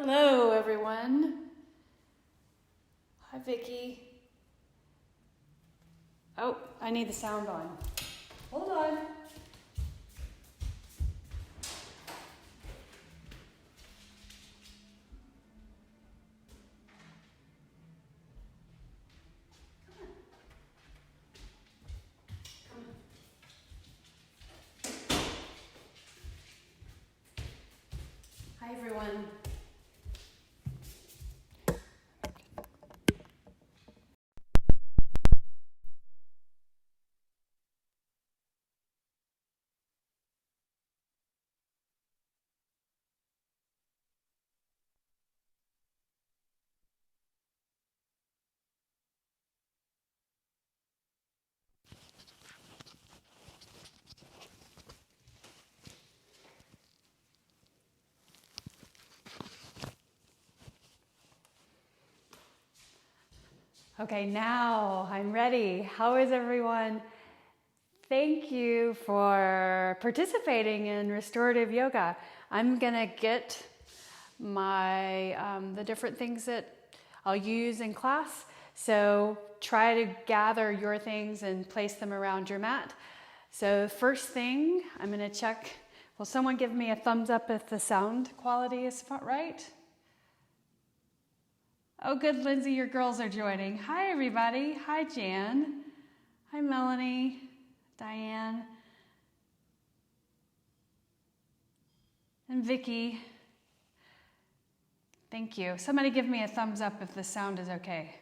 Hello, everyone. Hi, Vicki. Oh, I need the sound on. Hold on. Hi, everyone. Okay, now I'm ready. How is everyone? Thank you for participating in restorative yoga. I'm gonna get my the different things that I'll use in class. So try to gather your things and place them around your mat. So first thing, I'm gonna check. Will someone give me a thumbs up if the sound quality is right? Oh, good, Lindsay, your girls are joining. Hi, everybody. Hi, Jan. Hi, Melanie, Diane, and Vicki. Thank you. Somebody give me a thumbs up if the sound is okay.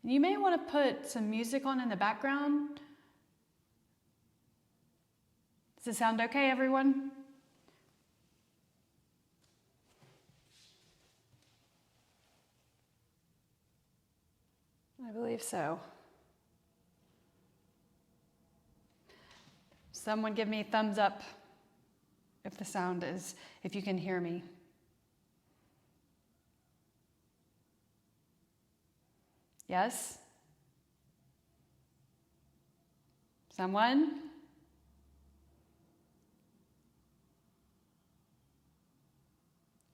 You may want to put some music on in the background. Does it sound okay, everyone? I believe so. Someone give me a thumbs up if the sound is, if you can hear me. Yes? Someone?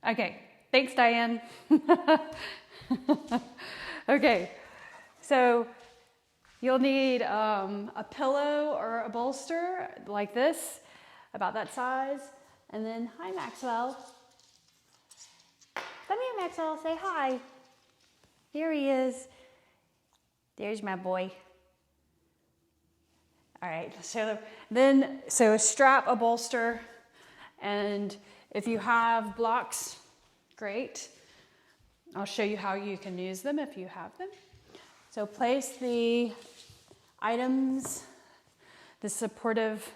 Okay, thanks, Diane. Okay, so you'll need a pillow or a bolster like this, about that size. And then, hi, Maxwell. Come here, Maxwell, say hi. Here he is. There's my boy. All right, so strap a bolster, and if you have blocks, great. I'll show you how you can use them if you have them. So place the items, the supportive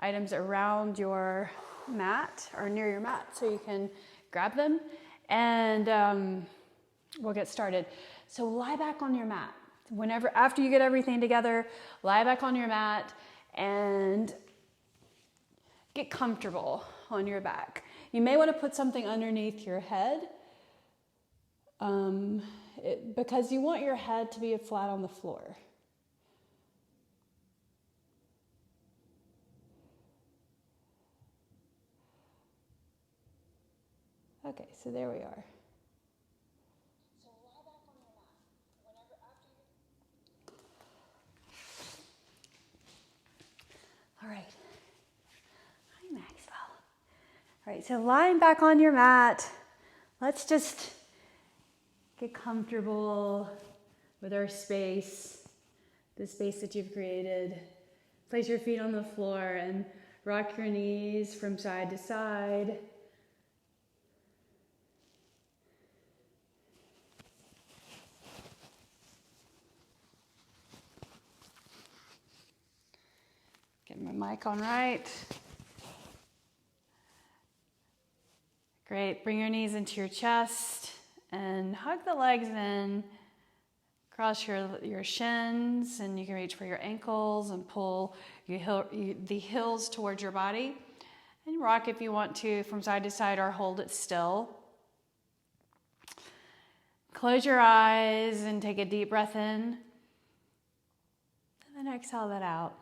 items around your mat or near your mat so you can grab them, and we'll get started. So lie back on your mat. After you get everything together, lie back on your mat and get comfortable on your back. You may want to put something underneath your head because you want your head to be flat on the floor. Okay, so there we are. So lie back on your mat. All right. Hi, Maxwell. All right, so lying back on your mat, let's just get comfortable with our space, the space that you've created. Place your feet on the floor and rock your knees from side to side. Get my mic on right. Great, bring your knees into your chest and hug the legs in. Cross your shins, and you can reach for your ankles and pull the heels towards your body. And rock if you want to from side to side, or hold it still. Close your eyes and take a deep breath in. And then exhale that out.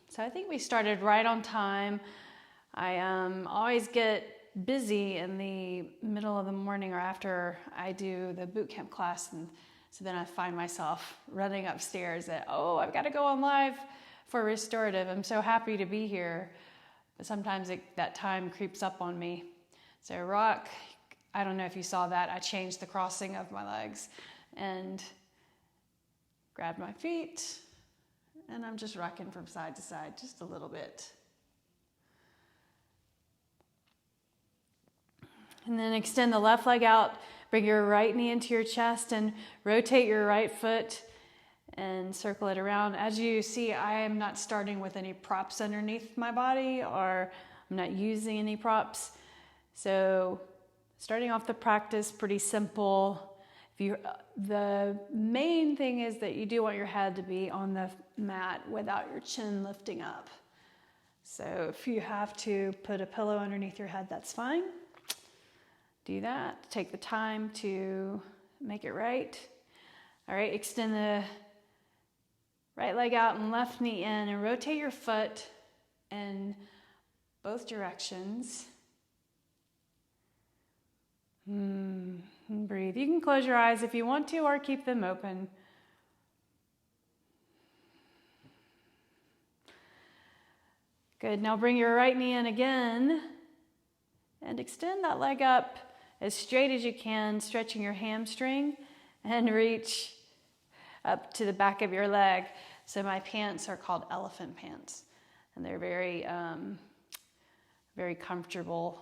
So I think we started right on time. I always get busy in the middle of the morning or after I do the boot camp class, and so then I find myself running upstairs that, oh, I've got to go on live for Restorative. I'm so happy to be here, but sometimes that time creeps up on me. So rock, I don't know if you saw that, I changed the crossing of my legs and grabbed my feet, and I'm just rocking from side to side just a little bit. And then extend the left leg out, bring your right knee into your chest and rotate your right foot and circle it around. As you see, I am not starting with any props underneath my body, or I'm not using any props. So starting off the practice, pretty simple. The main thing is that you do want your head to be on the mat without your chin lifting up. So if you have to put a pillow underneath your head, that's fine. Do that. Take the time to make it right. All right, extend the right leg out and left knee in, and rotate your foot in both directions. And breathe. You can close your eyes if you want to, or keep them open. Good. Now bring your right knee in again and extend that leg up as straight as you can, stretching your hamstring, and reach up to the back of your leg. So my pants are called elephant pants, and they're very, very comfortable.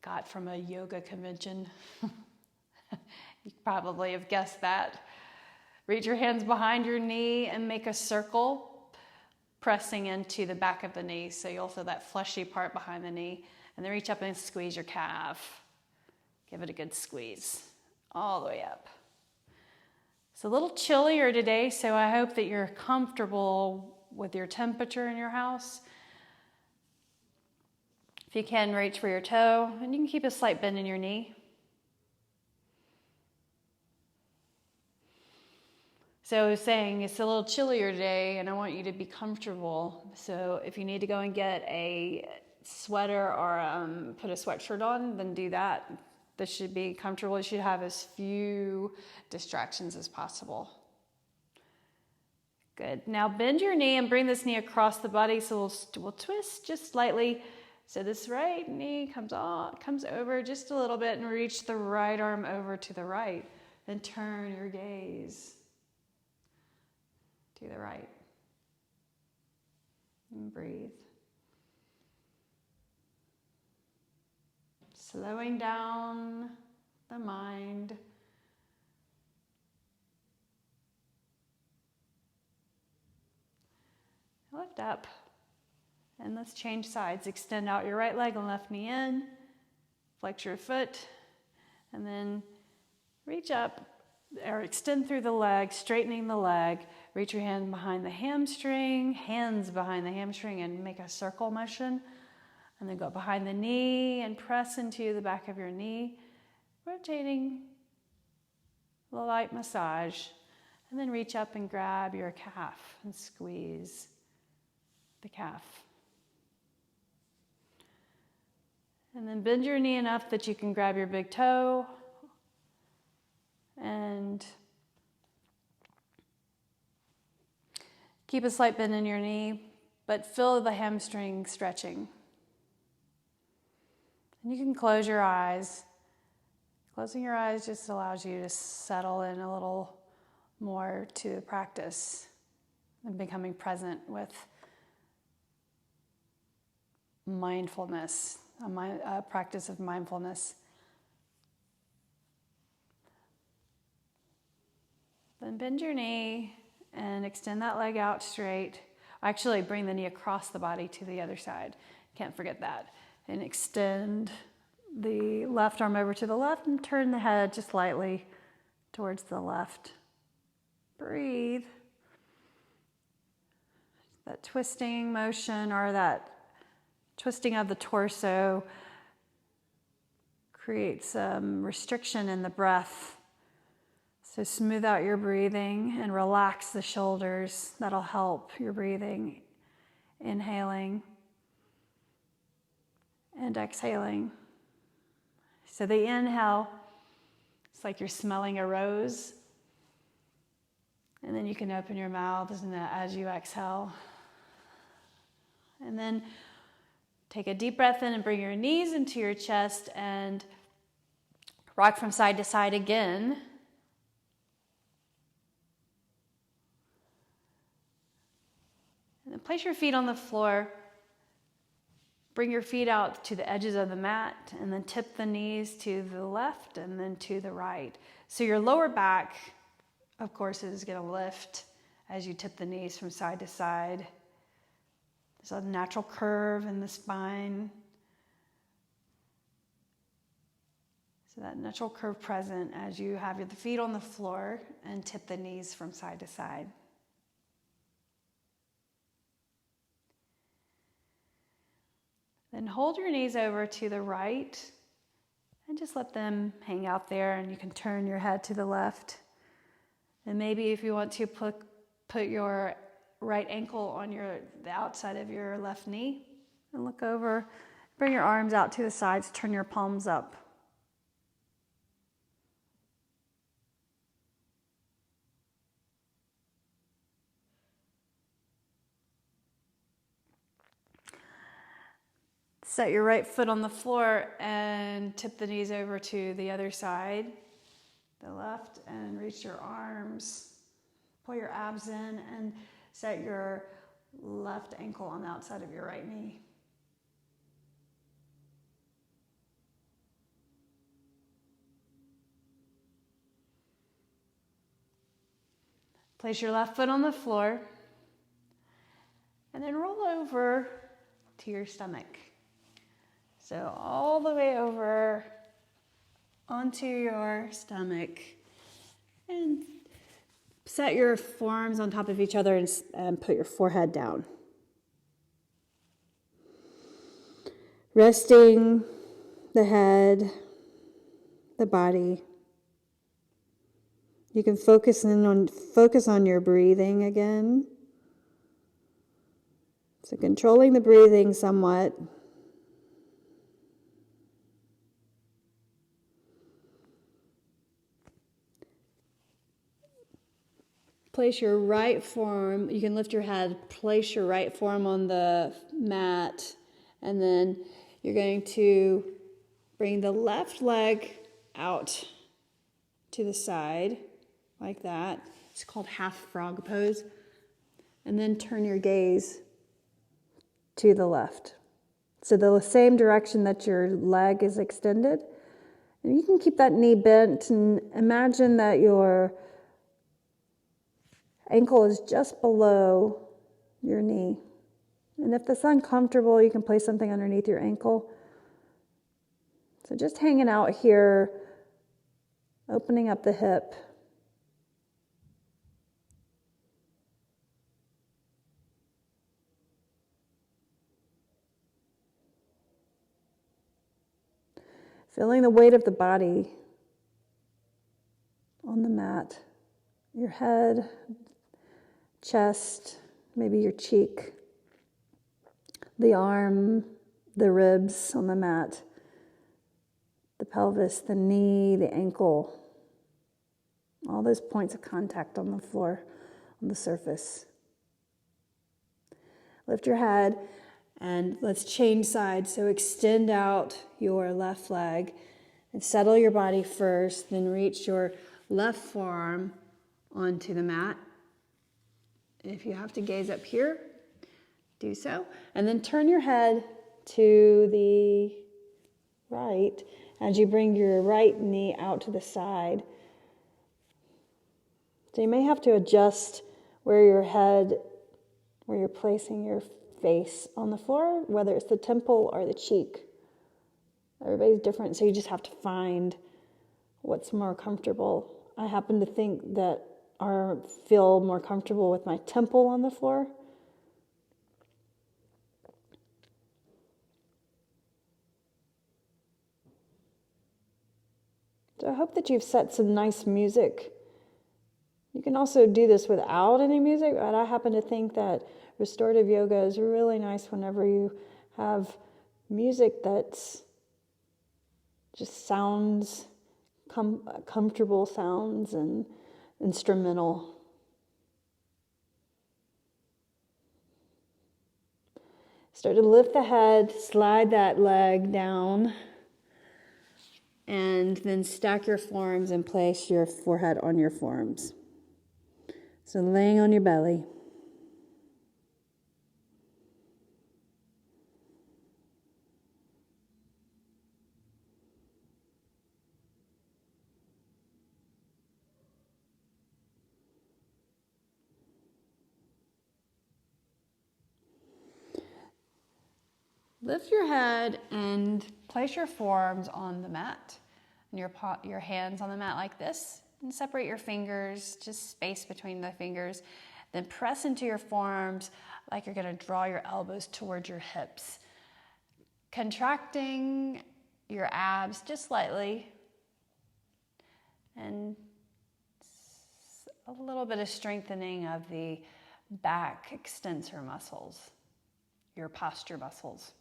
Got from a yoga convention. You probably have guessed that. Reach your hands behind your knee and make a circle, pressing into the back of the knee. So you'll feel that fleshy part behind the knee. And then reach up and squeeze your calf. Give it a good squeeze all the way up. It's a little chillier today, so I hope that you're comfortable with your temperature in your house. If you can, reach for your toe, and you can keep a slight bend in your knee. So I was saying it's a little chillier today, and I want you to be comfortable. So if you need to go and get a sweater or put a sweatshirt on, then do that. This should be comfortable. You should have as few distractions as possible. Good. Now bend your knee and bring this knee across the body. So we'll twist just slightly. So this right knee comes over just a little bit, and reach the right arm over to the right. Then turn your gaze to the right. And breathe. Slowing down the mind. Lift up. And let's change sides. Extend out your right leg and left knee in. Flex your foot. And then reach up, or extend through the leg, straightening the leg. Reach your hand behind the hamstring, hands behind the hamstring, and make a circle motion. And then go behind the knee and press into the back of your knee, rotating a light massage. And then reach up and grab your calf and squeeze the calf. And then bend your knee enough that you can grab your big toe and keep a slight bend in your knee, but feel the hamstring stretching. And you can close your eyes. Closing your eyes just allows you to settle in a little more to the practice and becoming present with mindfulness, a practice of mindfulness. Then bend your knee and extend that leg out straight. Actually, bring the knee across the body to the other side. Can't forget that. And extend the left arm over to the left and turn the head just slightly towards the left. Breathe. That twisting motion, or that twisting of the torso, creates some restriction in the breath. So smooth out your breathing and relax the shoulders. That'll help your breathing. Inhaling and exhaling. So the inhale, it's like you're smelling a rose. And then you can open your mouth as you exhale. And then take a deep breath in and bring your knees into your chest and rock from side to side again. And then place your feet on the floor. Bring your feet out to the edges of the mat and then tip the knees to the left and then to the right. So your lower back, of course, is going to lift as you tip the knees from side to side. There's a natural curve in the spine. So that natural curve present as you have the feet on the floor and tip the knees from side to side. Then hold your knees over to the right and just let them hang out there, and you can turn your head to the left. And maybe if you want to put your right ankle on the outside of your left knee and look over, bring your arms out to the sides, turn your palms up. Set your right foot on the floor and tip the knees over to the other side, the left, and reach your arms. Pull your abs in and set your left ankle on the outside of your right knee. Place your left foot on the floor and then roll over to your stomach. So all the way over onto your stomach, and set your forearms on top of each other and put your forehead down. Resting the head, the body. You can focus on your breathing again. So controlling the breathing somewhat. Place your right forearm, you can lift your head, place your right forearm on the mat, and then you're going to bring the left leg out to the side, like that. It's called half frog pose. And then turn your gaze to the left. So the same direction that your leg is extended. And you can keep that knee bent and imagine that your ankle is just below your knee. And if that's uncomfortable, you can place something underneath your ankle. So just hanging out here, opening up the hip. Feeling the weight of the body on the mat. Your head, chest, maybe your cheek, the arm, the ribs on the mat, the pelvis, the knee, the ankle, all those points of contact on the floor, on the surface. Lift your head and let's change sides. So extend out your left leg and settle your body first, then reach your left forearm onto the mat. If you have to gaze up here, do so. And then turn your head to the right as you bring your right knee out to the side. So you may have to adjust where you're placing your face on the floor, whether it's the temple or the cheek. Everybody's different, so you just have to find what's more comfortable. I happen to think that I feel more comfortable with my temple on the floor. So I hope that you've set some nice music You can also do this without any music, but I happen to think that restorative yoga is really nice whenever you have music that's just sounds, comfortable sounds and instrumental. Start to lift the head, slide that leg down, and then stack your forearms and place your forehead on your forearms. So laying on your belly. Lift your head and place your forearms on the mat and your hands on the mat like this, and separate your fingers, just space between the fingers. Then press into your forearms like you're going to draw your elbows towards your hips, contracting your abs just slightly, and a little bit of strengthening of the back extensor muscles, your posture muscles.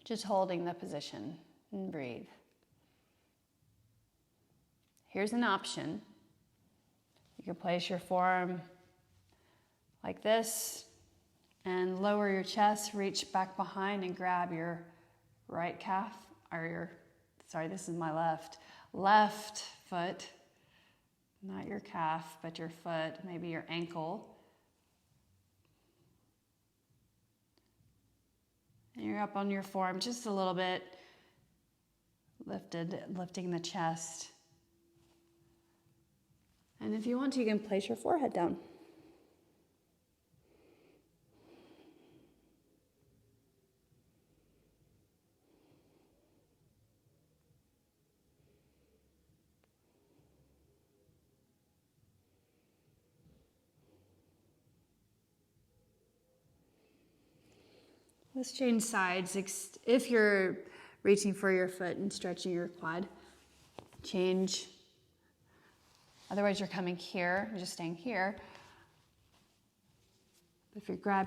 Just holding the position and breathe. Here's an option. You can place your forearm like this and lower your chest, reach back behind and grab your right calf, or this is my left foot, not your calf, but your foot, maybe your ankle. And you're up on your forearm just a little bit, lifting the chest. And if you want to, you can place your forehead down. Let's change sides. If you're reaching for your foot and stretching your quad, change. Otherwise, you're coming here, you're just staying here. If you grab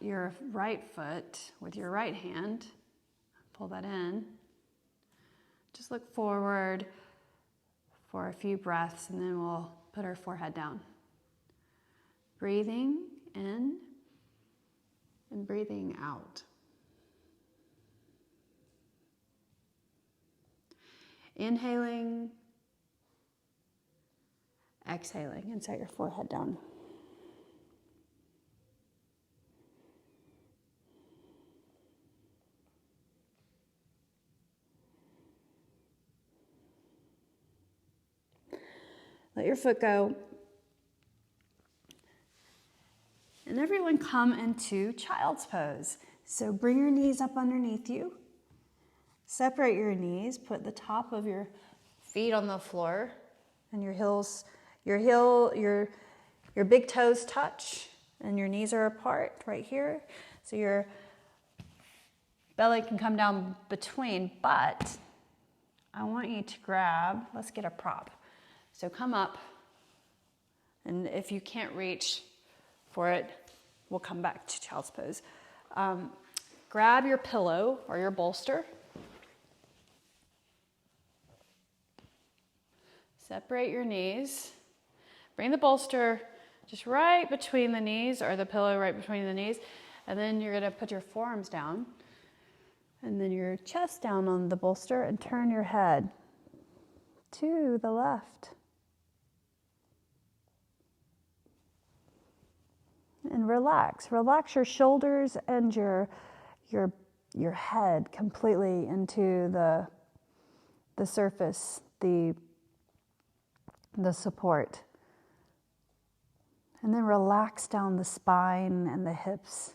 your right foot with your right hand, pull that in. Just look forward for a few breaths, and then we'll put our forehead down. Breathing in and breathing out. Inhaling, exhaling, and set your forehead down. Let your foot go. And everyone come into child's pose. So bring your knees up underneath you. Separate your knees. Put the top of your feet on the floor, and your big toes touch, and your knees are apart right here. So your belly can come down between, but I want you to grab, let's get a prop. So come up, and if you can't reach for it, we'll come back to child's pose. Grab your pillow or your bolster. Separate your knees. Bring the bolster just right between the knees, or the pillow right between the knees. And then you're going to put your forearms down, and then your chest down on the bolster, and turn your head to the left. And relax your shoulders and your head completely into the surface, the support. And then relax down the spine and the hips.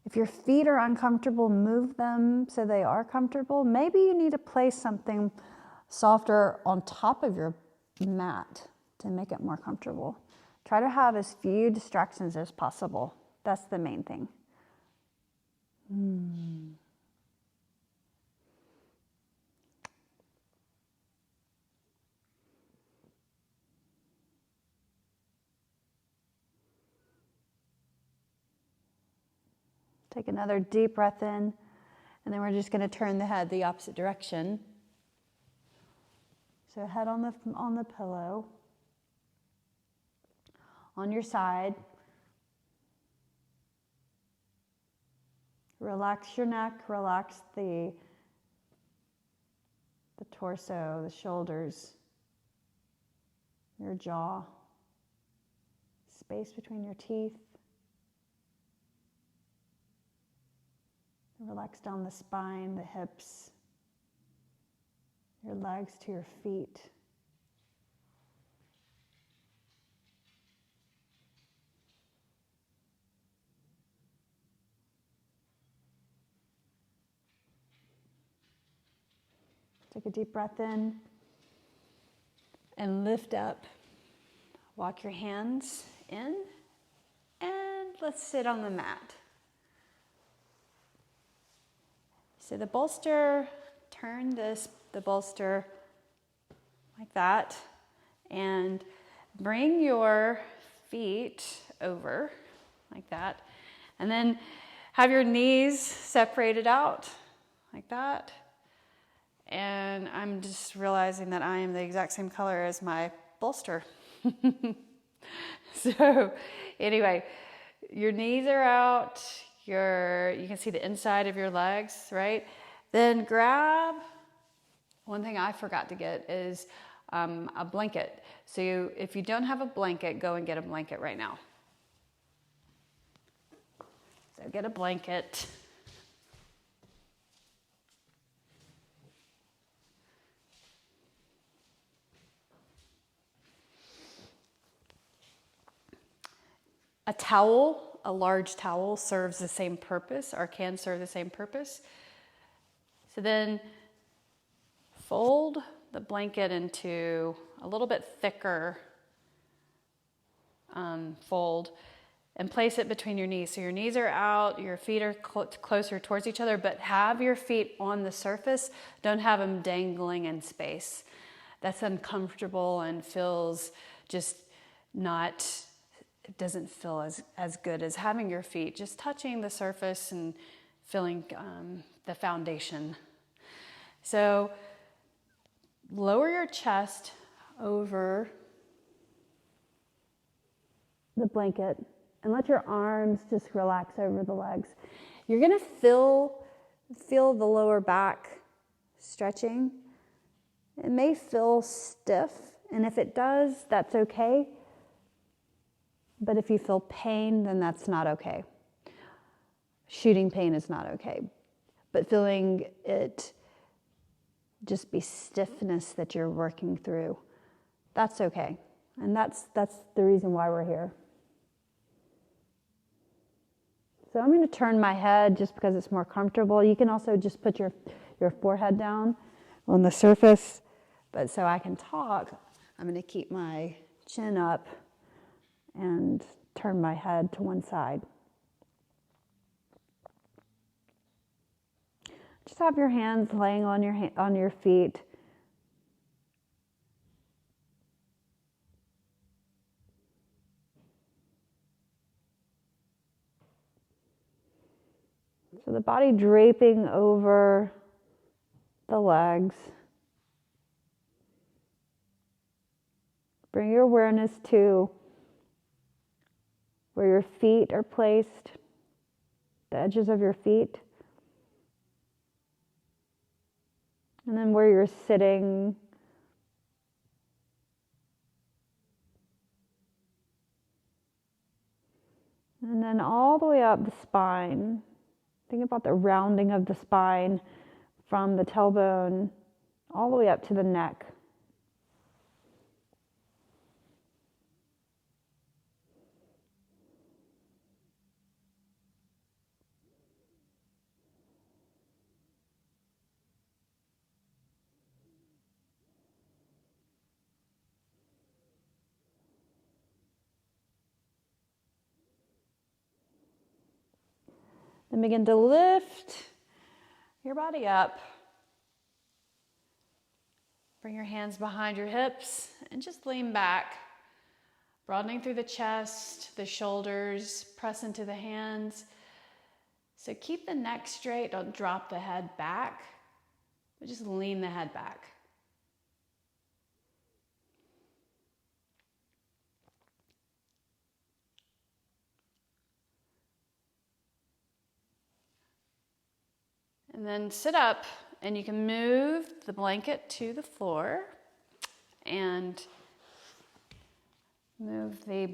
If your feet are uncomfortable, move them so they are comfortable. Maybe you need to place something softer on top of your mat to make it more comfortable. Try to have as few distractions as possible. That's the main thing. Take another deep breath in, and then we're just going to turn the head the opposite direction. So head on the pillow, on your side. Relax your neck, relax the torso, the shoulders, your jaw, space between your teeth. Relax down the spine, the hips, your legs to your feet. Take a deep breath in and lift up. Walk your hands in and let's sit on the mat. So the bolster, turn the bolster like that and bring your feet over like that. And then have your knees separated out like that. And I'm just realizing that I am the exact same color as my bolster. So anyway, your knees are out, you can see the inside of your legs, right? Then grab, one thing I forgot to get is a blanket. So if you don't have a blanket, go and get a blanket right now. So get a blanket. A towel, a large towel, serves the same purpose or can serve the same purpose. So then fold the blanket into a little bit thicker fold and place it between your knees. So your knees are out, your feet are closer towards each other, but have your feet on the surface. Don't have them dangling in space. That's uncomfortable and feels just not... It doesn't feel as good as having your feet just touching the surface and feeling the foundation. So lower your chest over the blanket and let your arms just relax over the legs. You're gonna feel the lower back stretching. It may feel stiff, and if it does, that's okay. But if you feel pain, then that's not okay. Shooting pain is not okay. But feeling it just be stiffness that you're working through, that's okay. And that's the reason why we're here. So I'm going to turn my head just because it's more comfortable. You can also just put your forehead down on the surface. But so I can talk, I'm going to keep my chin up and turn my head to one side. Just have your hands laying on your feet. So the body draping over the legs. Bring your awareness to where your feet are placed, the edges of your feet. And then where you're sitting. And then all the way up the spine. Think about the rounding of the spine from the tailbone all the way up to the neck. Then begin to lift your body up. Bring your hands behind your hips and just lean back. Broadening through the chest, the shoulders, press into the hands. So keep the neck straight, don't drop the head back, but just lean the head back. And then sit up, and you can move the blanket to the floor and move the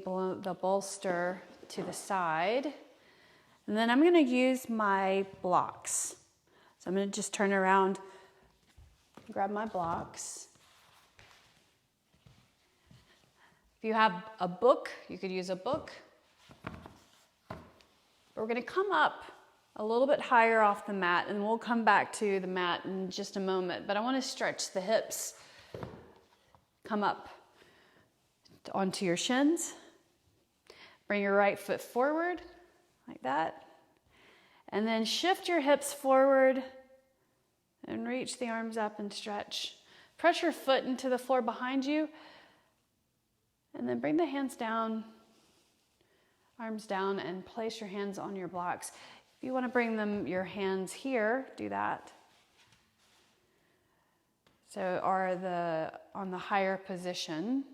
bolster to the side. And then I'm going to use my blocks. So I'm going to just turn around, grab my blocks. If you have a book, you could use a book. But we're going to come up a little bit higher off the mat, and we'll come back to the mat in just a moment. But I want to stretch the hips. Come up onto your shins. Bring your right foot forward, like that. And then shift your hips forward and reach the arms up and stretch. Press your foot into the floor behind you. And then bring the hands down, arms down, and place your hands on your blocks. If you want to bring your hands here, do that. So on the higher position.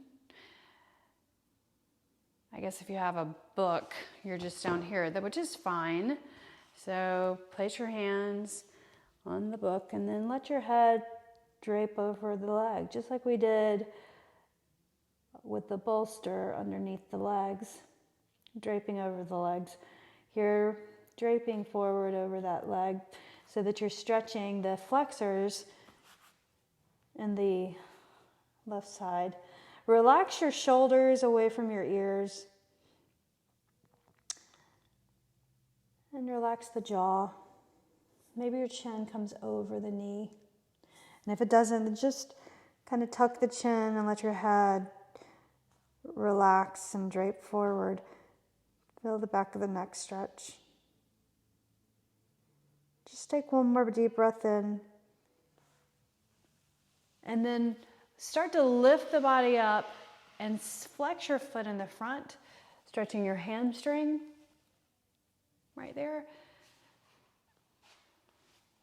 I guess if you have a book, you're just down here, which is fine. So place your hands on the book and then let your head drape over the leg, just like we did with the bolster underneath the legs, draping over the legs. Here, draping forward over that leg so that you're stretching the flexors in the left side. Relax your shoulders away from your ears. And relax the jaw. Maybe your chin comes over the knee. And if it doesn't, then just kind of tuck the chin and let your head relax and drape forward. Feel the back of the neck stretch. Just take one more deep breath in. And then start to lift the body up and flex your foot in the front, stretching your hamstring right there.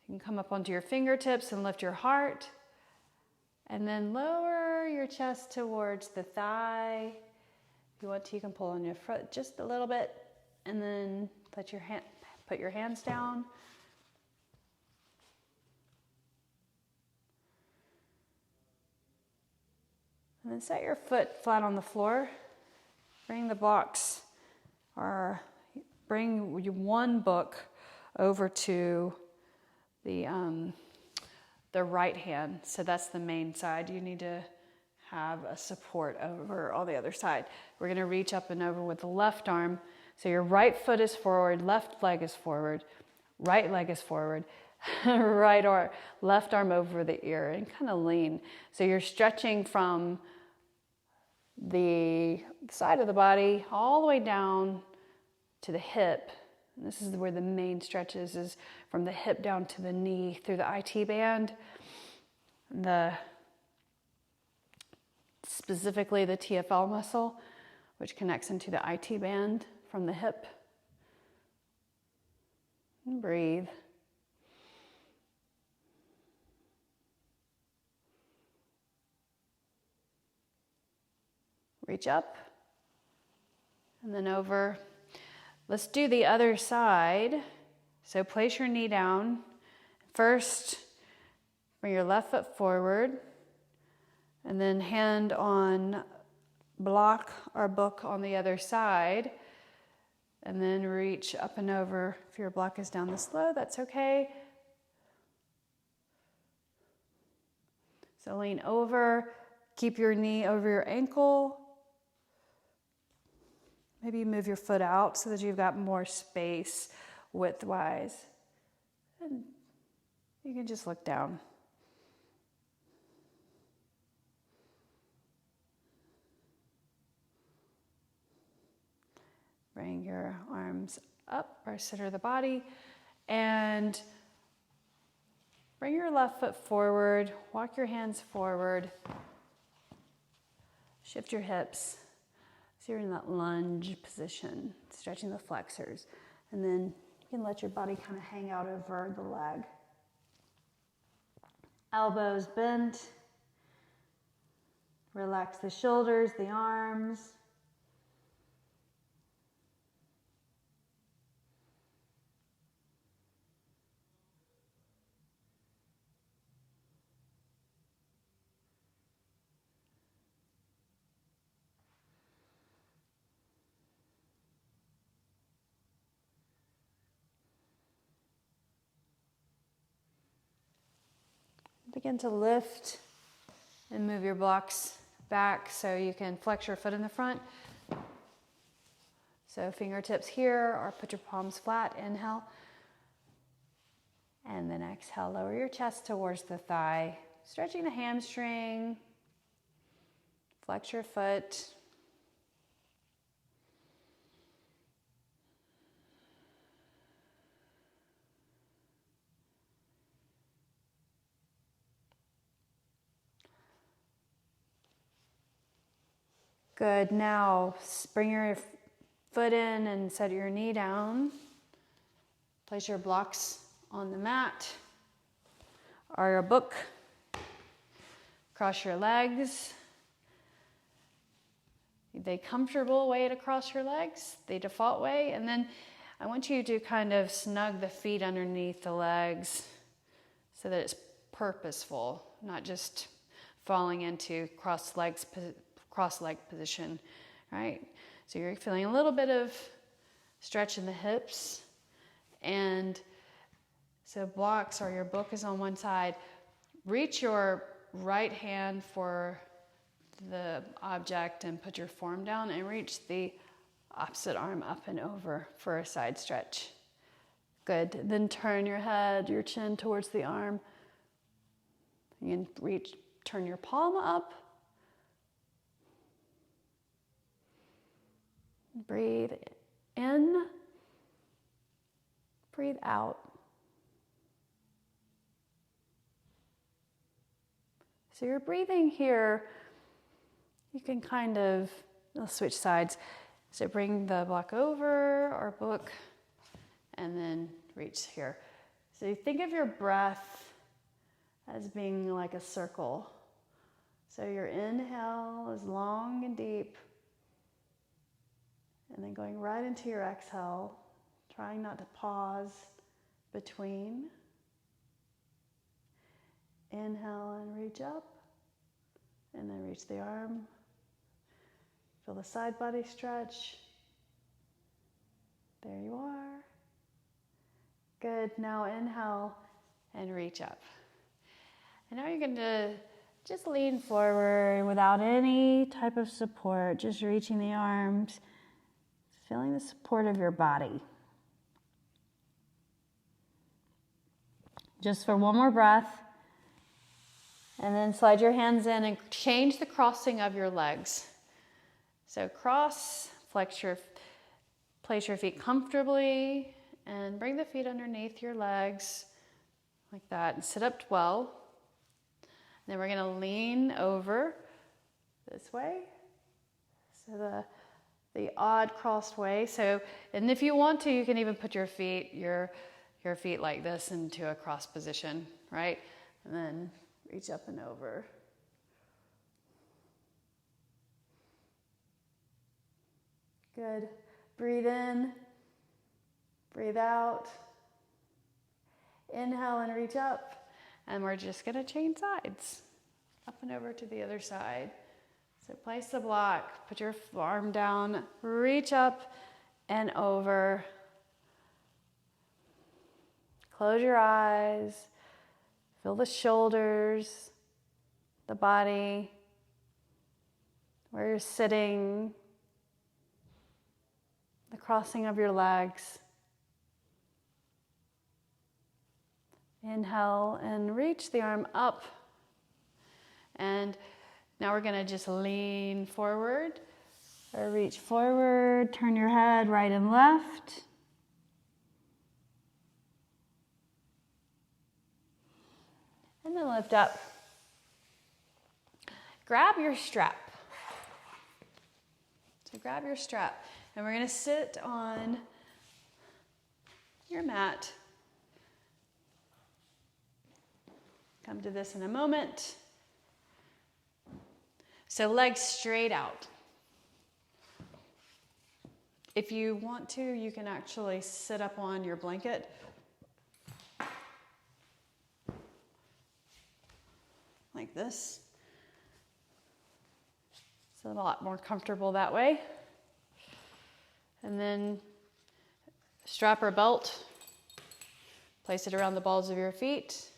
You can come up onto your fingertips and lift your heart. And then lower your chest towards the thigh. If you want to, you can pull on your foot just a little bit. And then put your hands down. And then set your foot flat on the floor. Bring the blocks, or bring one book over to the right hand. So that's the main side. You need to have a support over on the other side. We're going to reach up and over with the left arm. So your right foot is forward, left leg is forward, right leg is forward. Left arm over the ear and kind of lean. So you're stretching from the side of the body all the way down to the hip. And this is where the main stretch is from the hip down to the knee through the IT band. Specifically the TFL muscle, which connects into the IT band from the hip. And breathe. Reach up and then over. Let's do the other side. So place your knee down. First, bring your left foot forward and then hand on block or book on the other side. And then reach up and over. If your block is down this low, that's okay. So lean over, keep your knee over your ankle. Maybe move your foot out so that you've got more space width-wise. And you can just look down. Bring your arms up or center the body and bring your left foot forward, walk your hands forward, shift your hips. So you're in that lunge position, stretching the flexors. And then You can let your body kind of hang out over the leg. Elbows bent. Relax the shoulders, the arms. Begin to lift and move your blocks back so you can flex your foot in the front. So fingertips here, or put your palms flat, inhale. And then exhale, lower your chest towards the thigh, stretching the hamstring, flex your foot. Good, now bring your foot in and set your knee down. Place your blocks on the mat or your book. Cross your legs. The comfortable way to cross your legs, the default way. And then I want you to kind of snug the feet underneath the legs so that it's purposeful, not just falling into cross-leg position, right? So you're feeling a little bit of stretch in the hips. And so blocks, or your book is on one side. Reach your right hand for the object and put your form down, and reach the opposite arm up and over for a side stretch. Good. Then turn your head, your chin towards the arm. You can turn your palm up. Breathe in, breathe out. So you're breathing here. You can kind of, let's switch sides. So bring the block over or book and then reach here. So you think of your breath as being like a circle. So your inhale is long and deep. And then going right into your exhale, trying not to pause between. Inhale and reach up, and then reach the arm. Feel the side body stretch. There you are. Good, now inhale and reach up. And now you're going to just lean forward without any type of support, just reaching the arms. Feeling the support of your body. Just for one more breath. And then slide your hands in and change the crossing of your legs. So cross, place your feet comfortably, and bring the feet underneath your legs like that. And sit up well. Then we're going to lean over this way. So the odd crossed way. So, and if you want to, you can even put your feet like this into a cross position, right? And then reach up and over. Good. Breathe in, breathe out. Inhale and reach up. And we're just going to change sides, up and over to the other side. So place the block, put your arm down, reach up and over. Close your eyes, feel the shoulders, the body, where you're sitting, the crossing of your legs. Inhale and reach the arm up. And now we're going to just lean forward or reach forward, turn your head right and left. And then lift up. Grab your strap. So grab your strap. And we're going to sit on your mat. Come to this in a moment. So legs straight out. If you want to, you can actually sit up on your blanket. Like this. It's a lot more comfortable that way. And then strap or belt. Place it around the balls of your feet.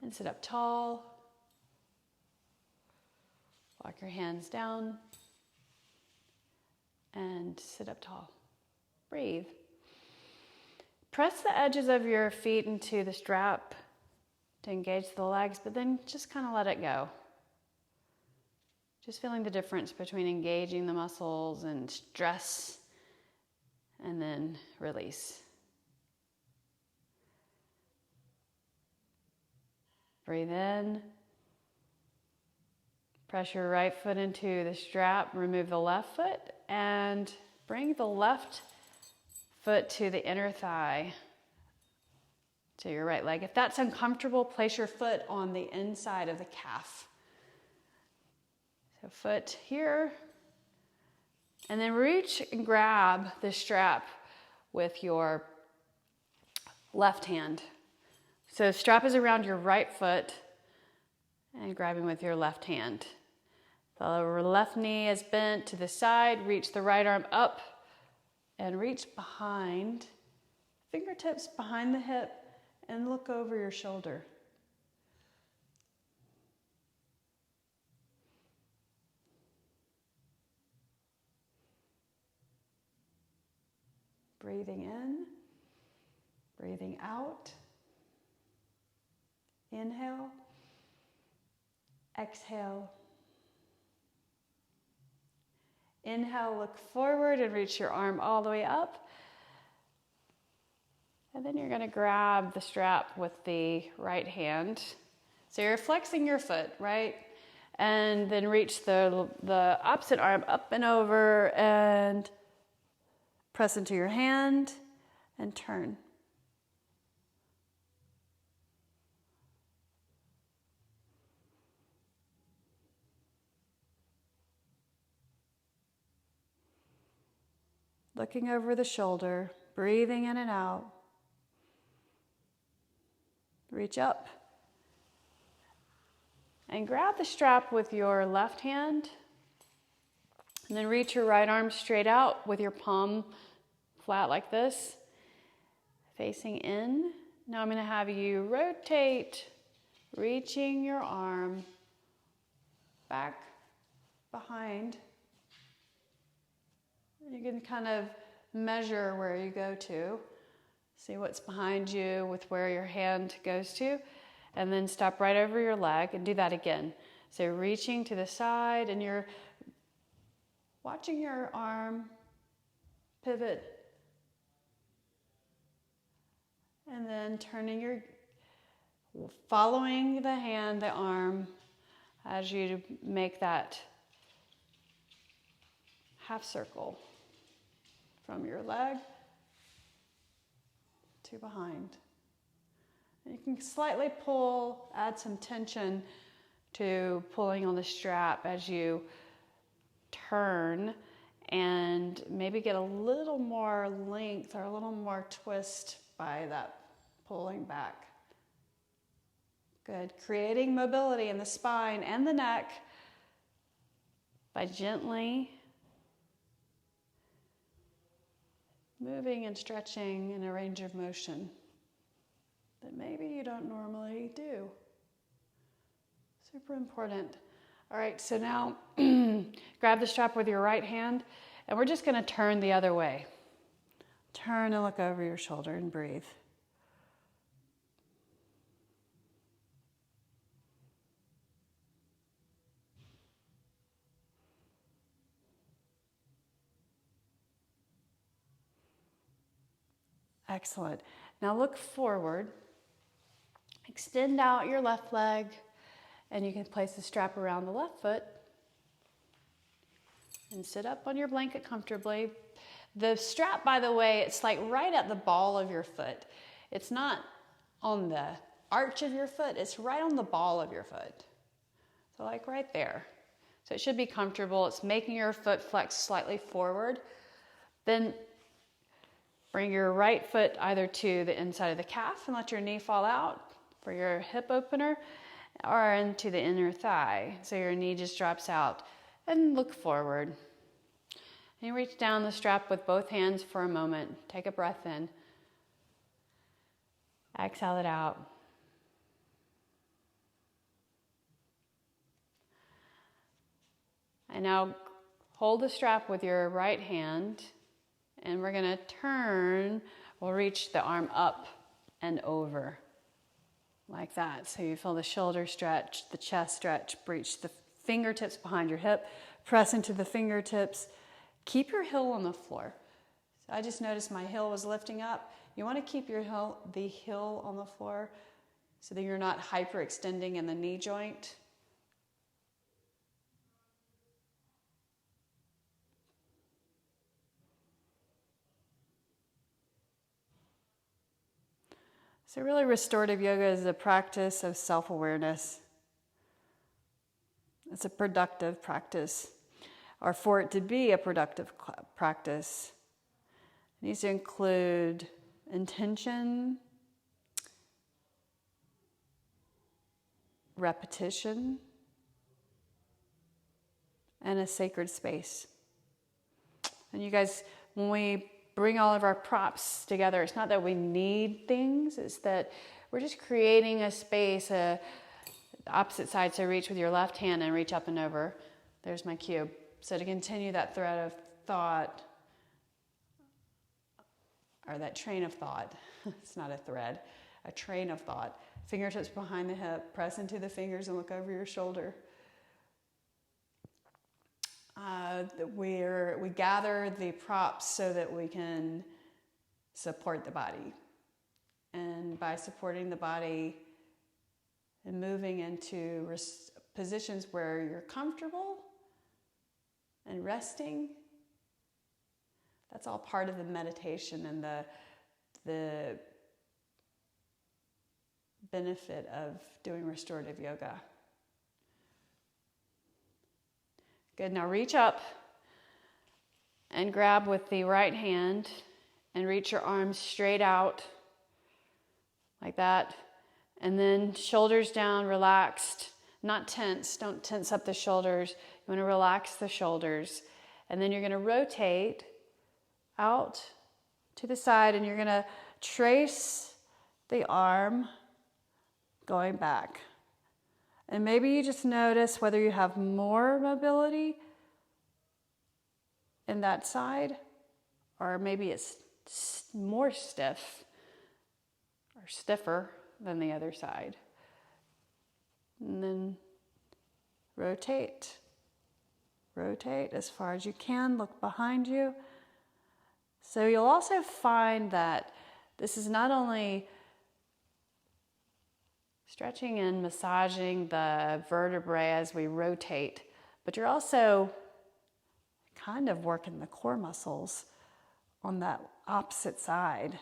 And sit up tall. Walk your hands down. And sit up tall. Breathe. Press the edges of your feet into the strap to engage the legs, but then just kind of let it go. Just feeling the difference between engaging the muscles and stress and then release. Breathe in. Press your right foot into the strap, remove the left foot, and bring the left foot to the inner thigh, to your right leg. If that's uncomfortable, place your foot on the inside of the calf. So foot here, and then reach and grab the strap with your left hand. So strap is around your right foot and grabbing with your left hand. The left knee is bent to the side. Reach the right arm up and reach behind, fingertips behind the hip, and look over your shoulder. Breathing in, breathing out. Inhale, exhale. Inhale, look forward and reach your arm all the way up. And then you're going to grab the strap with the right hand. So you're flexing your foot, right? And then reach the opposite arm up and over and press into your hand and turn. Looking over the shoulder, breathing in and out. Reach up. And grab the strap with your left hand. And then reach your right arm straight out with your palm flat like this, facing in. Now I'm going to have you rotate, reaching your arm back behind. You can kind of measure where you go to. See what's behind you with where your hand goes to. And then stop right over your leg and do that again. So reaching to the side and you're watching your arm pivot. And then following the hand, the arm, as you make that half circle from your leg to behind. And you can slightly pull, add some tension to pulling on the strap as you turn and maybe get a little more length or a little more twist by that pulling back. Good. Creating mobility in the spine and the neck by gently moving and stretching in a range of motion that maybe you don't normally do. Super important. All right, so now grab the strap with your right hand, and we're just going to turn the other way. Turn and look over your shoulder and breathe. Excellent. Now look forward. Extend out your left leg, and you can place the strap around the left foot. And sit up on your blanket comfortably. The strap, by the way, it's like right at the ball of your foot. It's not on the arch of your foot, it's right on the ball of your foot. So like right there. So it should be comfortable. It's making your foot flex slightly forward. Then bring your right foot either to the inside of the calf and let your knee fall out for your hip opener, or into the inner thigh. So your knee just drops out, and look forward. And you reach down the strap with both hands for a moment. Take a breath in. Exhale it out. And now hold the strap with your right hand, and we're going to turn. We'll reach the arm up and over like that. So you feel the shoulder stretch, the chest stretch, reach the fingertips behind your hip, press into the fingertips. Keep your heel on the floor. So I just noticed my heel was lifting up. You want to keep your heel on the floor so that you're not hyperextending in the knee joint. So really, restorative yoga is a practice of self-awareness. It's a productive practice. Or for it to be a productive practice, it needs to include intention, repetition, and a sacred space. And you guys, when we bring all of our props together, it's not that we need things, it's that we're just creating a space, the opposite side. So reach with your left hand and reach up and over. There's my cue. So to continue that thread of thought, or that train of thought, it's not a thread, a train of thought. Fingertips behind the hip, press into the fingers and look over your shoulder. We gather the props so that we can support the body. And by supporting the body and moving into positions where you're comfortable and resting, that's all part of the meditation and the benefit of doing restorative yoga. Good, now reach up and grab with the right hand and reach your arms straight out like that. And then shoulders down, relaxed, not tense. Don't tense up the shoulders. You want to relax the shoulders. And then you're going to rotate out to the side, and you're going to trace the arm going back. And maybe you just notice whether you have more mobility in that side, or maybe it's more stiff or stiffer than the other side. And then rotate. Rotate as far as you can. Look behind you. So you'll also find that this is not only stretching and massaging the vertebrae as we rotate, but you're also kind of working the core muscles on that opposite side.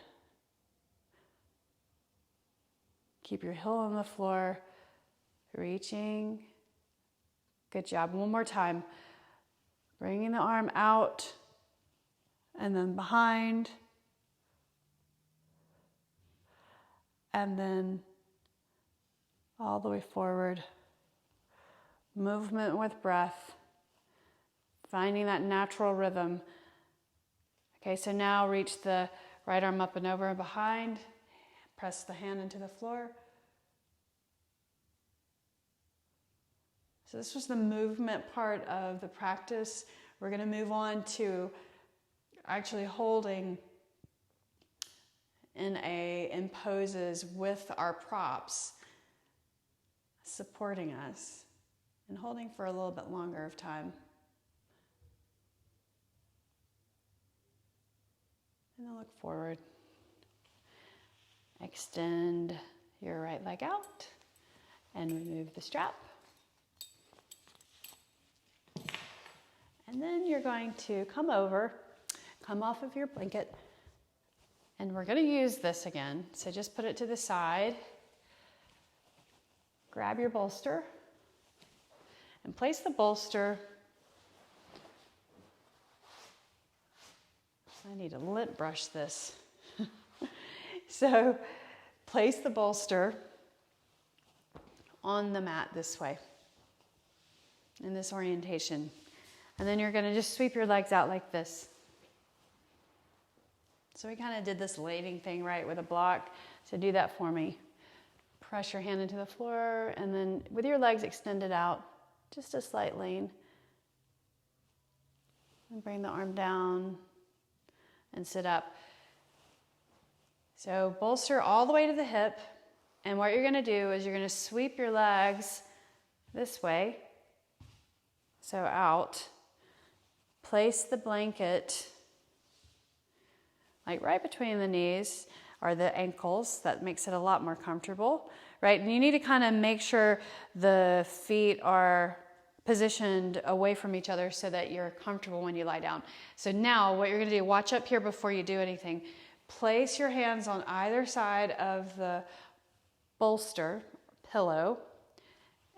Keep your heel on the floor, reaching. Good job. One more time. Bringing the arm out and then behind. And then all the way forward. Movement with breath. Finding that natural rhythm. Okay, so now reach the right arm up and over and behind. Press the hand into the floor. So this was the movement part of the practice. We're going to move on to actually holding in poses with our props, supporting us, and holding for a little bit longer of time. And then look forward. Extend your right leg out and remove the strap. And then you're going to come come off of your blanket. And we're going to use this again. So just put it to the side. Grab your bolster and place the bolster. I need to lint brush this. So place the bolster on the mat this way, in this orientation. And then you're going to just sweep your legs out like this. So we kind of did this lading thing, right, with a block. So do that for me. Press your hand into the floor, and then with your legs extended out, just a slight lean. And bring the arm down and sit up. So bolster all the way to the hip. And what you're going to do is you're going to sweep your legs this way. So out. Place the blanket like right between the knees or the ankles. That makes it a lot more comfortable, right? And you need to kind of make sure the feet are positioned away from each other so that you're comfortable when you lie down. So now what you're going to do, watch up here before you do anything. Place your hands on either side of the bolster, pillow,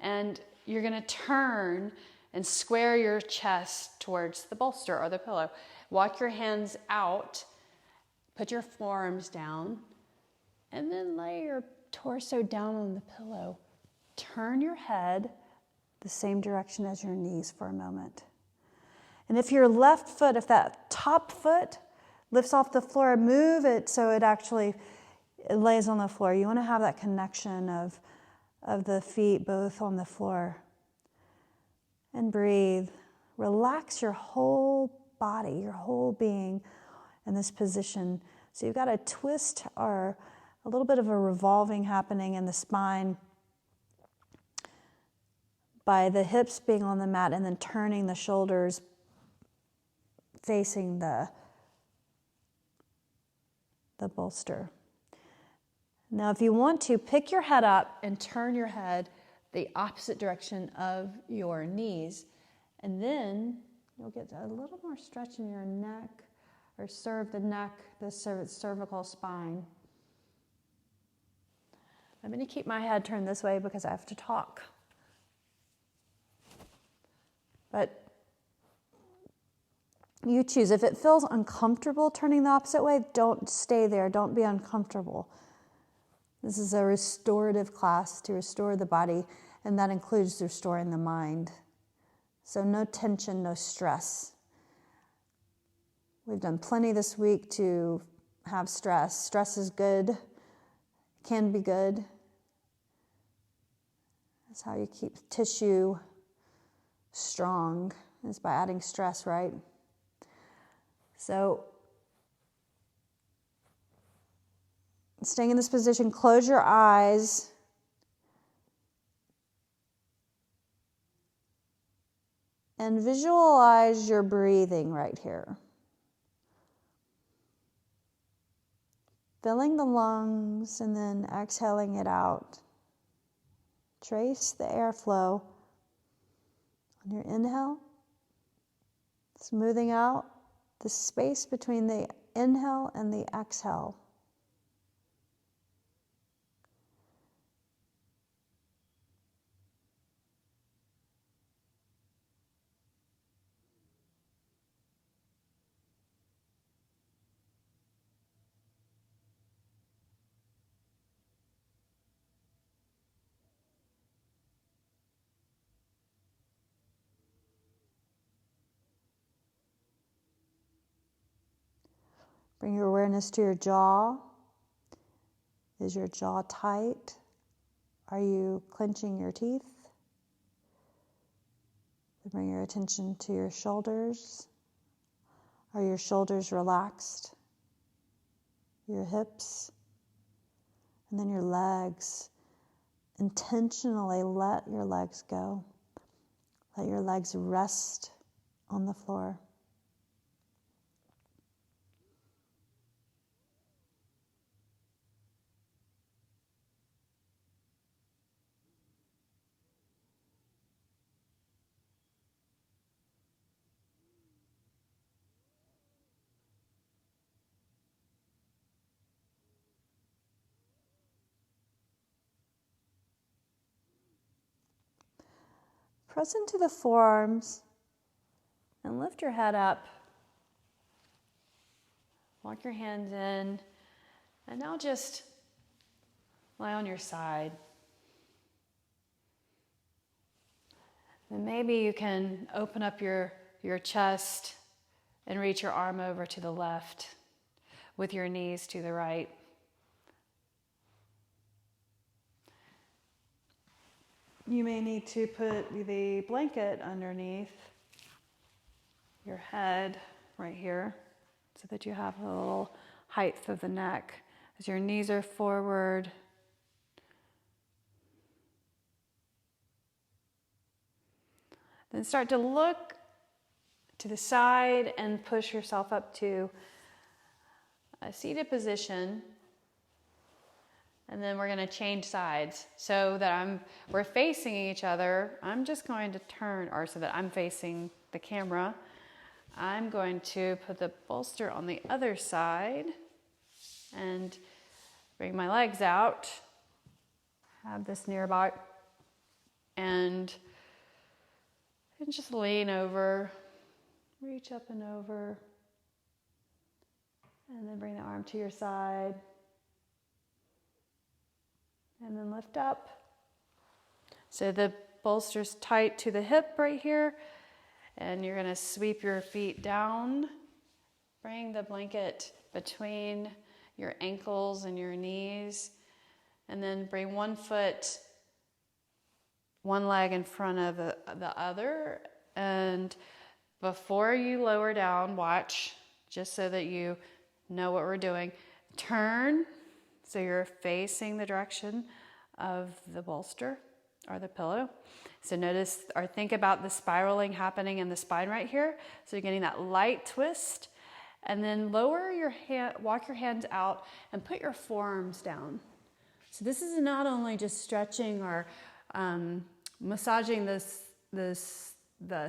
and you're going to turn and square your chest towards the bolster or the pillow. Walk your hands out, put your forearms down, and then lay your torso down on the pillow. Turn your head the same direction as your knees for a moment. And if your left foot, if that top foot lifts off the floor, move it so it actually lays on the floor. You want to have that connection of the feet both on the floor. And breathe. Relax your whole body, your whole being in this position. So you've got a twist or a little bit of a revolving happening in the spine by the hips being on the mat and then turning the shoulders facing the bolster. Now, if you want to, pick your head up and turn your head the opposite direction of your knees. And then you'll get a little more stretch in your neck or the neck, the cervical spine. I'm going to keep my head turned this way because I have to talk. But you choose. If it feels uncomfortable turning the opposite way, don't stay there. Don't be uncomfortable. This is a restorative class to restore the body, and that includes restoring the mind. So no tension, no stress. We've done plenty this week to have stress. Stress is good, can be good. That's how you keep tissue strong, is by adding stress, right? So staying in this position, close your eyes. And visualize your breathing right here. Filling the lungs and then exhaling it out. Trace the airflow on your inhale. Smoothing out the space between the inhale and the exhale. Bring your awareness to your jaw. Is your jaw tight? Are you clenching your teeth? Bring your attention to your shoulders. Are your shoulders relaxed? Your hips? And then your legs. Intentionally let your legs go. Let your legs rest on the floor. Press into the forearms and lift your head up. Walk your hands in, and now just lie on your side. And maybe you can open up your chest and reach your arm over to the left with your knees to the right. You may need to put the blanket underneath your head right here so that you have a little height of the neck as your knees are forward. Then start to look to the side and push yourself up to a seated position. And then we're going to change sides so that we're facing each other. I'm just going to turn, or so that I'm facing the camera. I'm going to put the bolster on the other side and bring my legs out. Have this nearby. And just lean over, reach up and over, and then bring the arm to your side. And then lift up. So the bolster's tight to the hip right here. And you're going to sweep your feet down. Bring the blanket between your ankles and your knees. And then bring one leg in front of the other. And before you lower down, watch, just so that you know what we're doing. Turn. So you're facing the direction of the bolster or the pillow. So notice or think about the spiraling happening in the spine right here. So you're getting that light twist. And then lower your hand, walk your hands out and put your forearms down. So this is not only just stretching or massaging the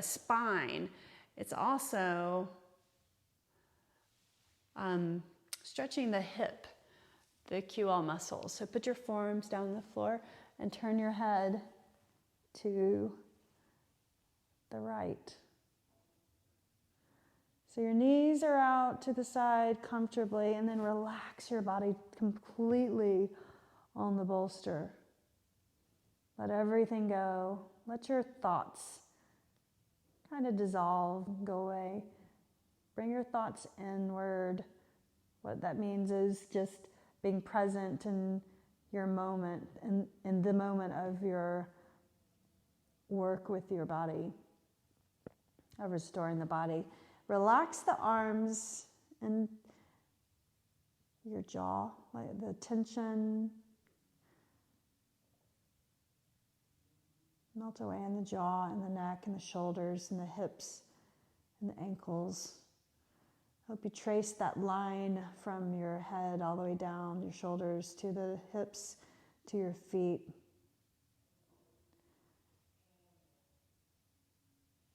spine, it's also stretching the hip, the QL muscles. So put your forearms down on the floor and turn your head to the right. So your knees are out to the side comfortably, and then relax your body completely on the bolster. Let everything go. Let your thoughts kind of dissolve, go away. Bring your thoughts inward. What that means is just being present in your moment, in the moment of your work with your body, of restoring the body. Relax the arms and your jaw, like the tension. Melt away in the jaw and the neck and the shoulders and the hips and the ankles. Hope you trace that line from your head all the way down your shoulders to the hips, to your feet.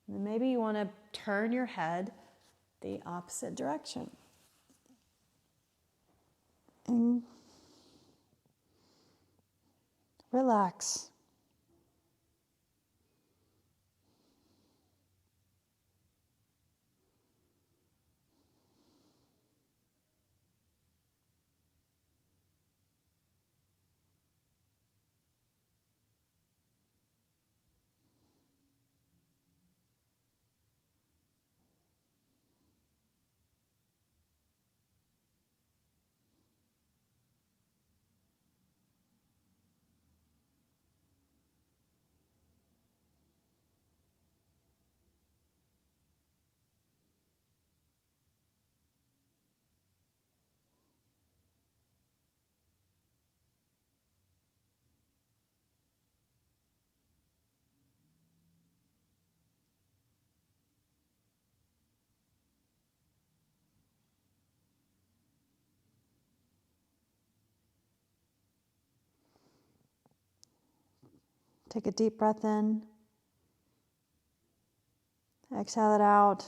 And then maybe you want to turn your head the opposite direction. And relax. Take a deep breath in. Exhale it out.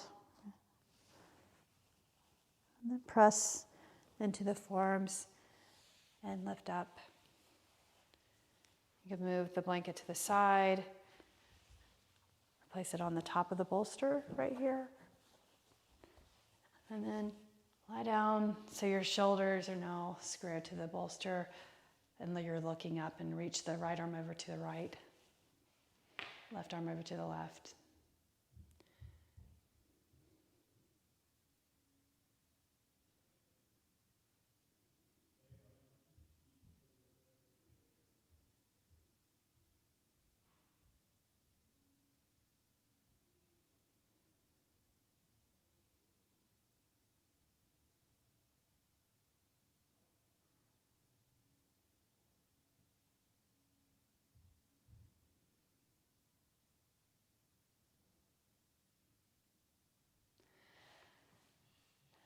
And then press into the forearms and lift up. You can move the blanket to the side. Place it on the top of the bolster right here. And then lie down so your shoulders are now square to the bolster, and you're looking up, and reach the right arm over to the right, left arm over to the left.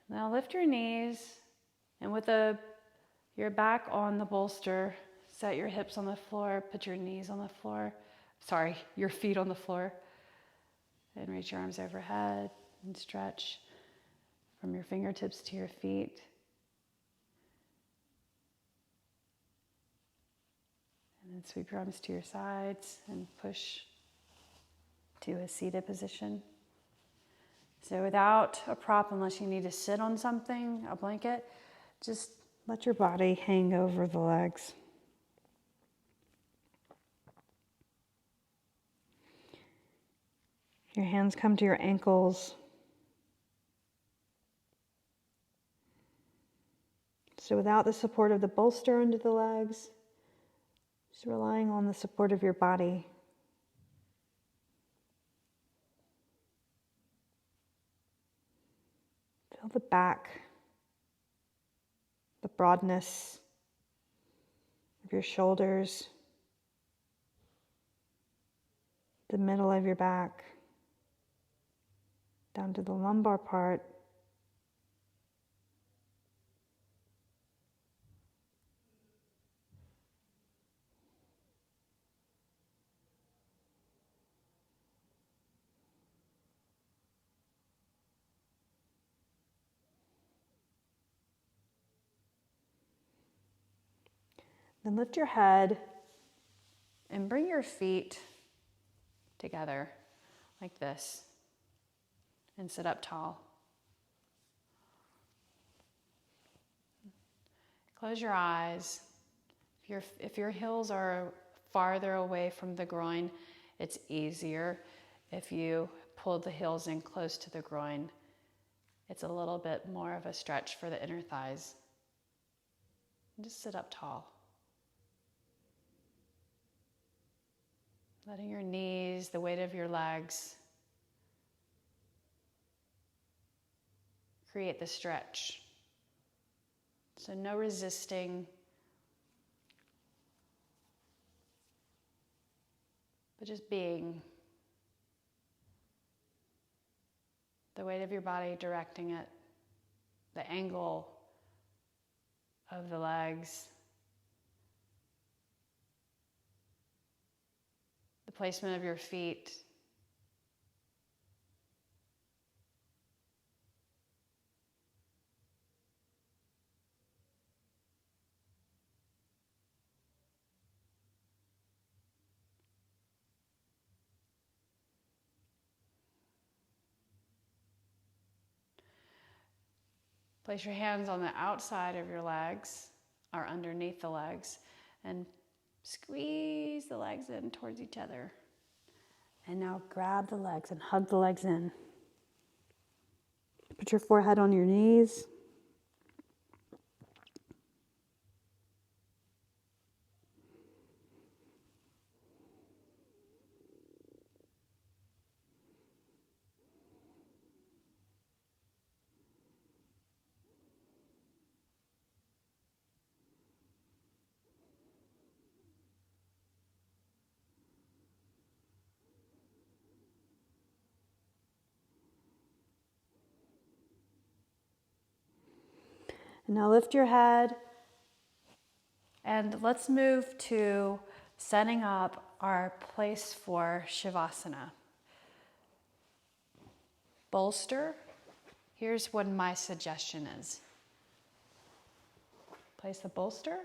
Now lift your knees, and with your back on the bolster, set your hips on the floor, put your knees on the floor, your feet on the floor, and reach your arms overhead and stretch from your fingertips to your feet. And then sweep your arms to your sides and push to a seated position. So without a prop, unless you need to sit on something, a blanket, just let your body hang over the legs. Your hands come to your ankles. So without the support of the bolster under the legs, just relying on the support of your body. Feel the back, the broadness of your shoulders, the middle of your back, down to the lumbar part. Then lift your head and bring your feet together like this and sit up tall. Close your eyes. If your heels are farther away from the groin, it's easier. If you pull the heels in close to the groin, it's a little bit more of a stretch for the inner thighs. And just sit up tall. Letting your knees, the weight of your legs, create the stretch. So no resisting, but just being. The weight of your body directing it, the angle of the legs, the placement of your feet. Place your hands on the outside of your legs, or underneath the legs, and squeeze the legs in towards each other. And now grab the legs and hug the legs in. Put your forehead on your knees. And now lift your head, and let's move to setting up our place for Shavasana. Bolster, here's what my suggestion is. Place the bolster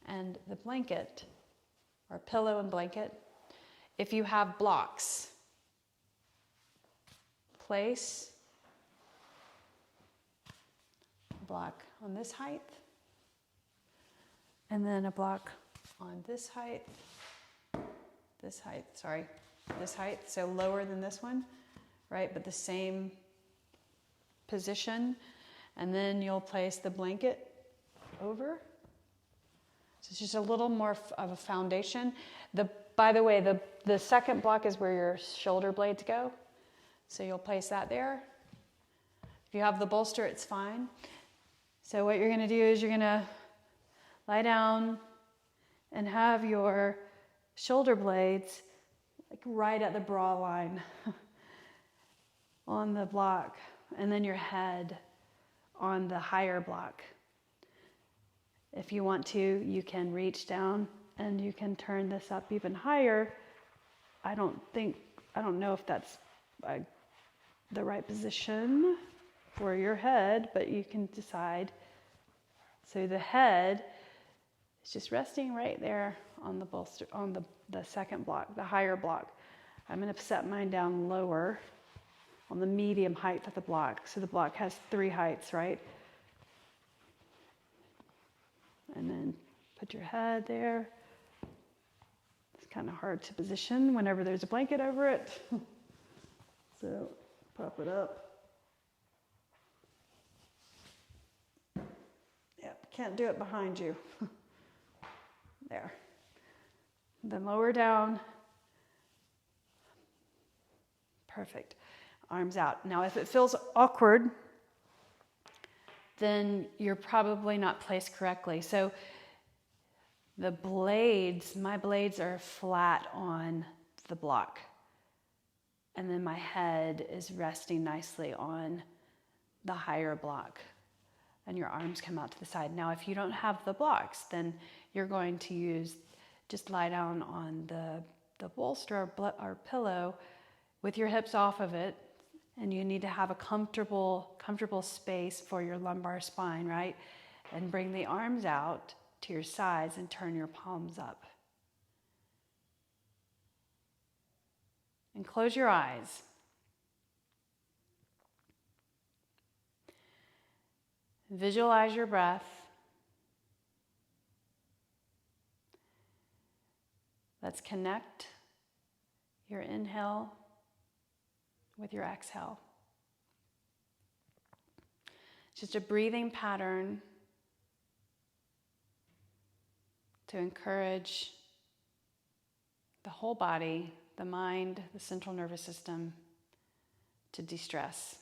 and the blanket, or pillow and blanket, if you have blocks, place a block on this height, and then a block on this height, this height, so lower than this one, right, but the same position, and then you'll place the blanket over. So it's just a little more of a foundation. By the way, the second block is where your shoulder blades go, so you'll place that there. If you have the bolster, it's fine. So what you're going to do is you're going to lie down and have your shoulder blades like right at the bra line on the block, and then your head on the higher block. If you want to, you can reach down and you can turn this up even higher. I don't know if that's the right position for your head, but you can decide. So the head is just resting right there on the bolster, on the second block, the higher block. I'm going to set mine down lower on the medium height of the block. So the block has 3 heights, right? And then put your head there. It's kind of hard to position whenever there's a blanket over it. So pop it up. Yep, can't do it behind you. There. Then lower down. Perfect. Arms out. Now, if it feels awkward, then you're probably not placed correctly. So the blades, my blades are flat on the block. And then my head is resting nicely on the higher block. And your arms come out to the side. Now, if you don't have the blocks, then you're going to just lie down on the bolster or pillow with your hips off of it. And you need to have a comfortable space for your lumbar spine, right? And bring the arms out to your sides and turn your palms up. And close your eyes. Visualize your breath. Let's connect your inhale with your exhale. Just a breathing pattern to encourage the whole body, the mind, the central nervous system to de-stress.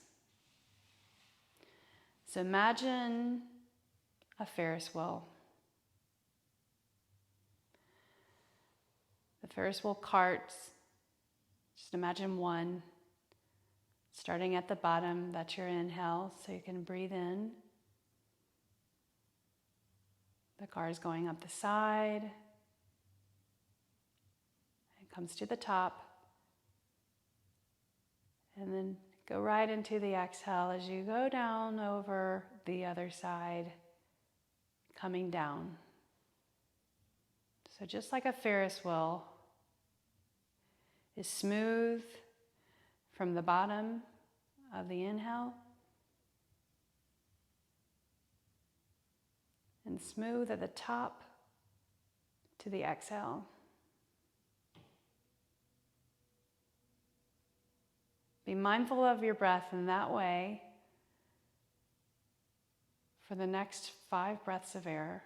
So imagine a Ferris wheel. The Ferris wheel carts, just imagine one. Starting at the bottom, that's your inhale, so you can breathe in. The car is going up the side. It comes to the top. And then go right into the exhale as you go down over the other side, coming down. So just like a Ferris wheel is smooth from the bottom of the inhale and smooth at the top to the exhale. Be mindful of your breath in that way for the next 5 breaths of air.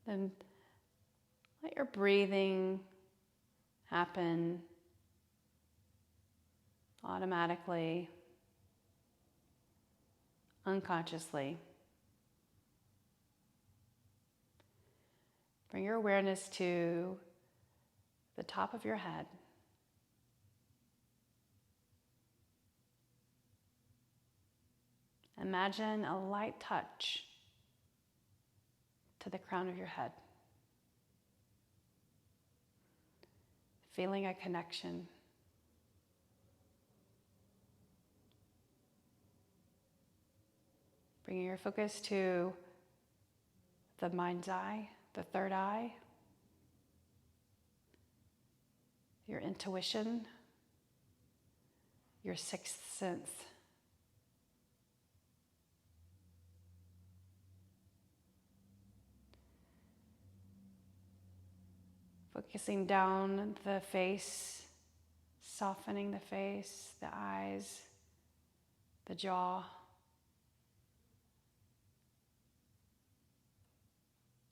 Then let your breathing happen automatically, unconsciously. Bring your awareness to the top of your head. Imagine a light touch to the crown of your head. Feeling a connection. Bringing your focus to the mind's eye, the third eye, your intuition, your sixth sense. Focusing down the face, softening the face, the eyes, the jaw,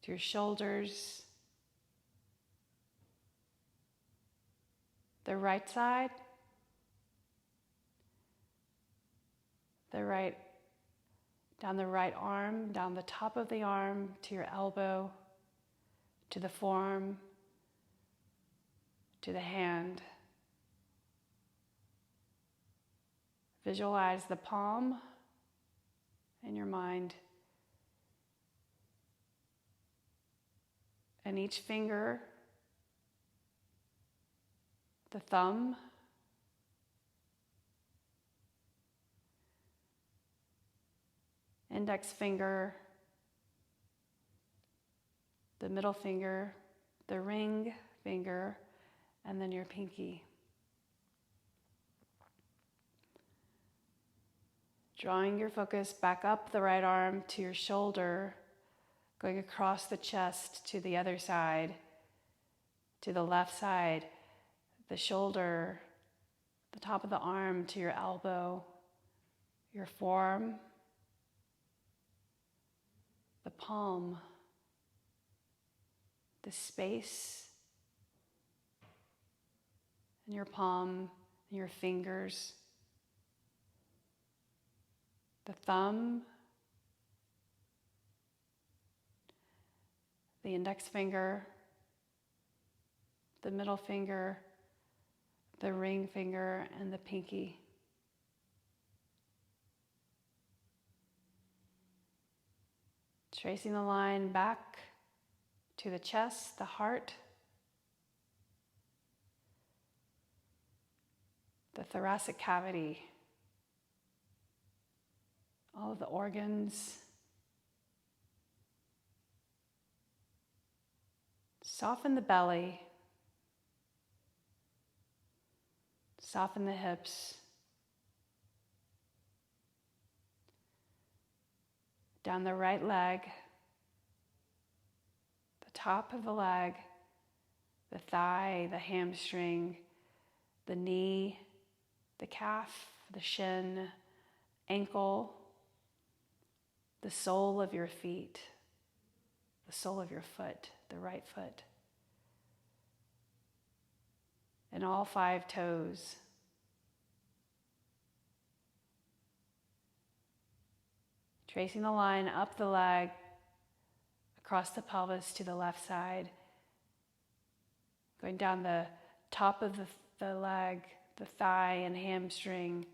to your shoulders, the right side, down the right arm, down the top of the arm, to your elbow, to the forearm, to the hand. Visualize the palm in your mind. And each finger, the thumb, index finger, the middle finger, the ring finger, and then your pinky. Drawing your focus back up the right arm to your shoulder, going across the chest to the other side, to the left side, the shoulder, the top of the arm to your elbow, your forearm, the palm, the space in your palm, and your fingers, the thumb, the index finger, the middle finger, the ring finger, and the pinky. Tracing the line back to the chest, the heart, the thoracic cavity, all of the organs. Soften the belly, soften the hips, down the right leg, the top of the leg, the thigh, the hamstring, the knee, the calf, the shin, ankle, the sole of your feet, the sole of your foot, the right foot, and all 5 toes. Tracing the line up the leg, across the pelvis to the left side, going down the top of the leg, the thigh and hamstring,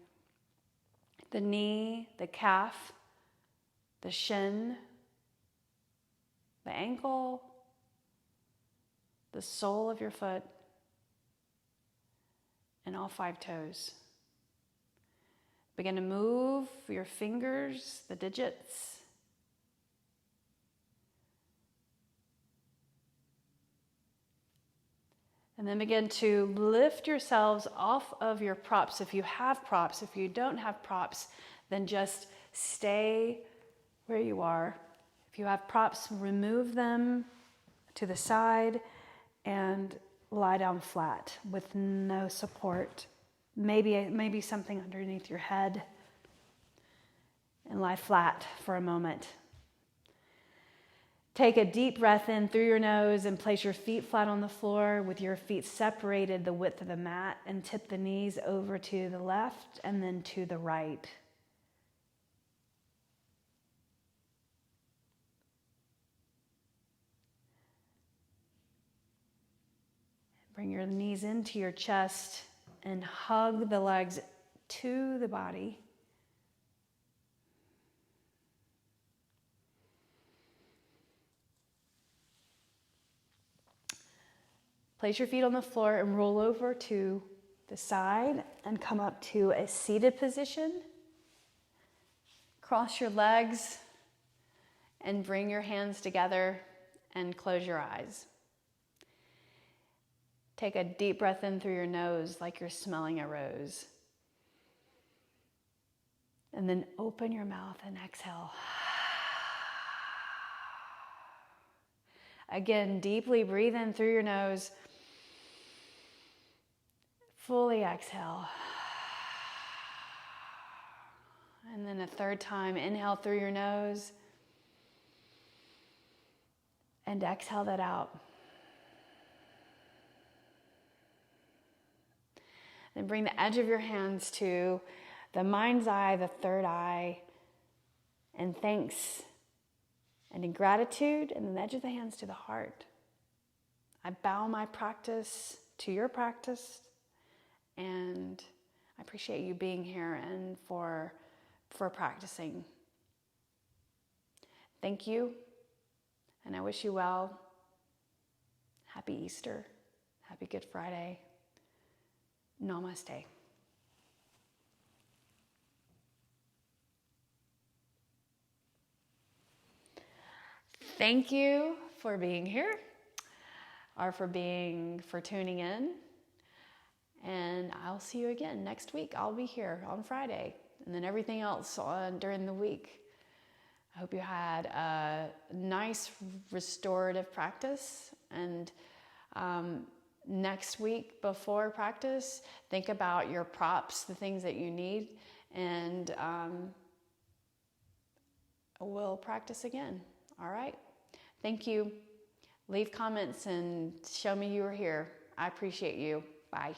the knee, the calf, the shin, the ankle, the sole of your foot, and all 5 toes. Begin to move your fingers, the digits. And then begin to lift yourselves off of your props. If you have props, if you don't have props, then just stay where you are. If you have props, remove them to the side and lie down flat with no support. Maybe something underneath your head, and lie flat for a moment. Take a deep breath in through your nose and place your feet flat on the floor with your feet separated the width of the mat, and tip the knees over to the left and then to the right. Bring your knees into your chest and hug the legs to the body. Place your feet on the floor and roll over to the side and come up to a seated position. Cross your legs and bring your hands together and close your eyes. Take a deep breath in through your nose like you're smelling a rose. And then open your mouth and exhale. Again, deeply breathe in through your nose. Fully exhale. And then a third time, inhale through your nose. And exhale that out. Then bring the edge of your hands to the mind's eye, the third eye, and thanks. And in gratitude, and then the edge of the hands to the heart. I bow my practice to your practice, and I appreciate you being here and for practicing. Thank you, and I wish you well. Happy Easter. Happy Good Friday. Namaste. Thank you for being here, or for tuning in. And I'll see you again next week. I'll be here on Friday, and then everything else during the week. I hope you had a nice restorative practice. And next week before practice, think about your props, the things that you need, and we'll practice again. All right. Thank you. Leave comments and show me you were here. I appreciate you. Bye.